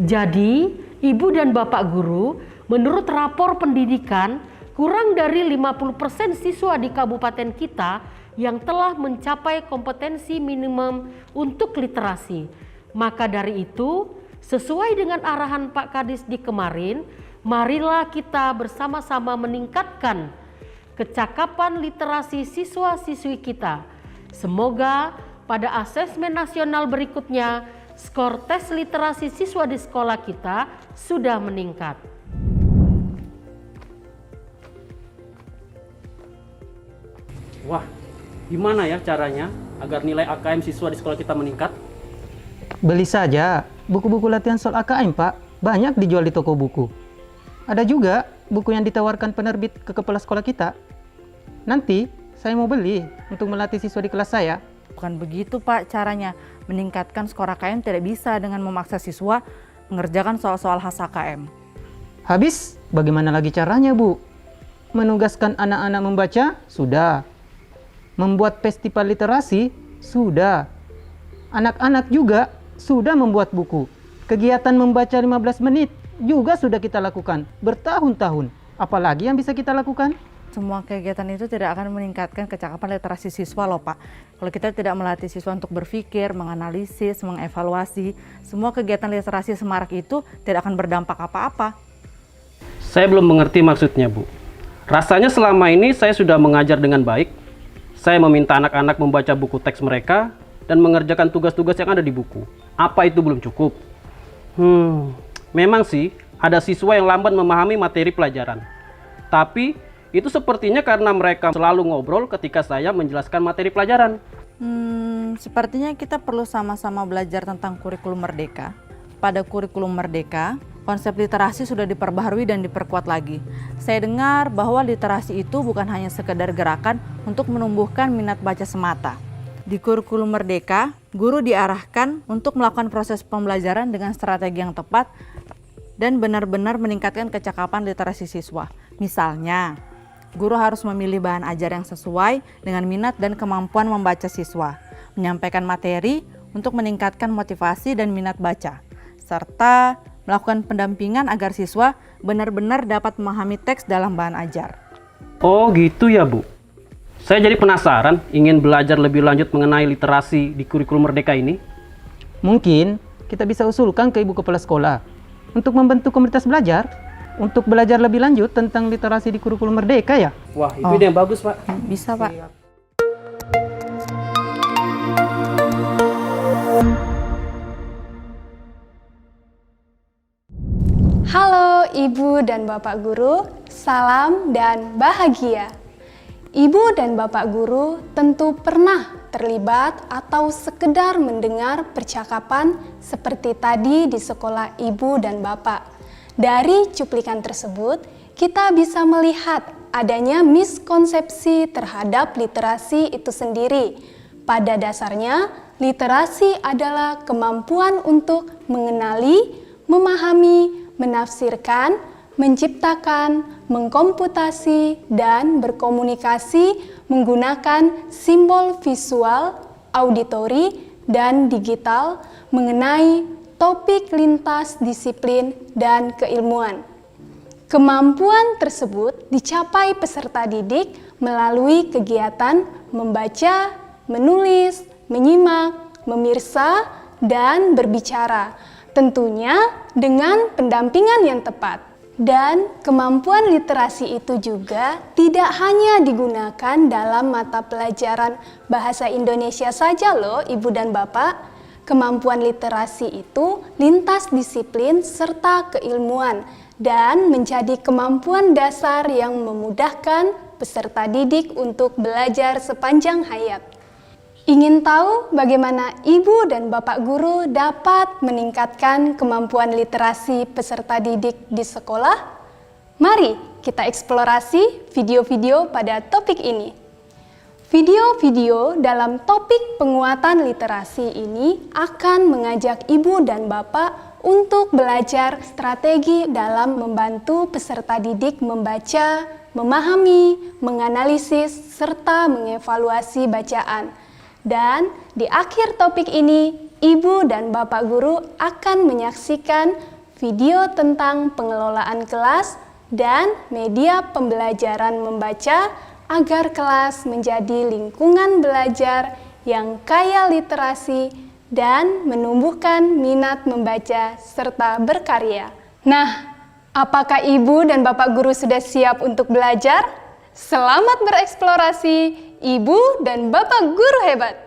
Jadi, Ibu dan Bapak Guru, menurut rapor pendidikan, kurang dari 50% siswa di kabupaten kita yang telah mencapai kompetensi minimum untuk literasi. Maka dari itu, sesuai dengan arahan Pak Kadisdik kemarin, marilah kita bersama-sama meningkatkan kecakapan literasi siswa-siswi kita. Semoga pada asesmen nasional berikutnya, skor tes literasi siswa di sekolah kita sudah meningkat. Wah, gimana ya caranya agar nilai AKM siswa di sekolah kita meningkat? Beli saja buku-buku latihan soal AKM, Pak. Banyak dijual di toko buku. Ada juga buku yang ditawarkan penerbit ke kepala sekolah kita. Nanti saya mau beli untuk melatih siswa di kelas saya. Bukan begitu, Pak, caranya. Meningkatkan skor AKM tidak bisa dengan memaksa siswa mengerjakan soal-soal khas AKM. Habis, bagaimana lagi caranya, Bu? Menugaskan anak-anak membaca? Sudah. Membuat festival literasi? Sudah. Anak-anak juga sudah membuat buku. Kegiatan membaca 15 menit juga sudah kita lakukan bertahun-tahun. Apalagi yang bisa kita lakukan? Semua kegiatan itu tidak akan meningkatkan kecakapan literasi siswa loh, Pak. Kalau kita tidak melatih siswa untuk berpikir, menganalisis, mengevaluasi, semua kegiatan literasi semarak itu tidak akan berdampak apa-apa. Saya belum mengerti maksudnya, Bu. Rasanya selama ini saya sudah mengajar dengan baik. Saya meminta anak-anak membaca buku teks mereka dan mengerjakan tugas-tugas yang ada di buku. Apa itu belum cukup? Memang sih ada siswa yang lambat memahami materi pelajaran. Tapi itu sepertinya karena mereka selalu ngobrol ketika saya menjelaskan materi pelajaran. Sepertinya kita perlu sama-sama belajar tentang kurikulum merdeka. Pada kurikulum merdeka, konsep literasi sudah diperbaharui dan diperkuat lagi. Saya dengar bahwa literasi itu bukan hanya sekedar gerakan untuk menumbuhkan minat baca semata. Di kurikulum merdeka, guru diarahkan untuk melakukan proses pembelajaran dengan strategi yang tepat dan benar-benar meningkatkan kecakapan literasi siswa. Misalnya, guru harus memilih bahan ajar yang sesuai dengan minat dan kemampuan membaca siswa, menyampaikan materi untuk meningkatkan motivasi dan minat baca, serta melakukan pendampingan agar siswa benar-benar dapat memahami teks dalam bahan ajar. Oh gitu ya, Bu. Saya jadi penasaran, ingin belajar lebih lanjut mengenai literasi di kurikulum merdeka ini. Mungkin kita bisa usulkan ke Ibu Kepala Sekolah untuk membentuk komunitas belajar untuk belajar lebih lanjut tentang literasi di kurikulum merdeka ya. Wah, itu ide yang bagus, Pak. Bisa, Pak. Halo Ibu dan Bapak Guru, salam dan bahagia. Ibu dan Bapak Guru tentu pernah terlibat atau sekedar mendengar percakapan seperti tadi di sekolah Ibu dan Bapak. Dari cuplikan tersebut, kita bisa melihat adanya miskonsepsi terhadap literasi itu sendiri. Pada dasarnya, literasi adalah kemampuan untuk mengenali, memahami, menafsirkan, menciptakan, mengkomputasi, dan berkomunikasi menggunakan simbol visual, auditori, dan digital mengenai topik lintas disiplin dan keilmuan. Kemampuan tersebut dicapai peserta didik melalui kegiatan membaca, menulis, menyimak, memirsa, dan berbicara, tentunya dengan pendampingan yang tepat. Dan kemampuan literasi itu juga tidak hanya digunakan dalam mata pelajaran bahasa Indonesia saja loh, Ibu dan Bapak. Kemampuan literasi itu lintas disiplin serta keilmuan dan menjadi kemampuan dasar yang memudahkan peserta didik untuk belajar sepanjang hayat. Ingin tahu bagaimana Ibu dan Bapak Guru dapat meningkatkan kemampuan literasi peserta didik di sekolah? Mari kita eksplorasi video-video pada topik ini. Video-video dalam topik penguatan literasi ini akan mengajak Ibu dan Bapak untuk belajar strategi dalam membantu peserta didik membaca, memahami, menganalisis, serta mengevaluasi bacaan. Dan di akhir topik ini, Ibu dan Bapak Guru akan menyaksikan video tentang pengelolaan kelas, dan media pembelajaran membaca agar kelas menjadi lingkungan belajar yang kaya literasi dan menumbuhkan minat membaca serta berkarya. Nah, apakah Ibu dan Bapak Guru sudah siap untuk belajar? Selamat bereksplorasi, Ibu dan Bapak Guru hebat!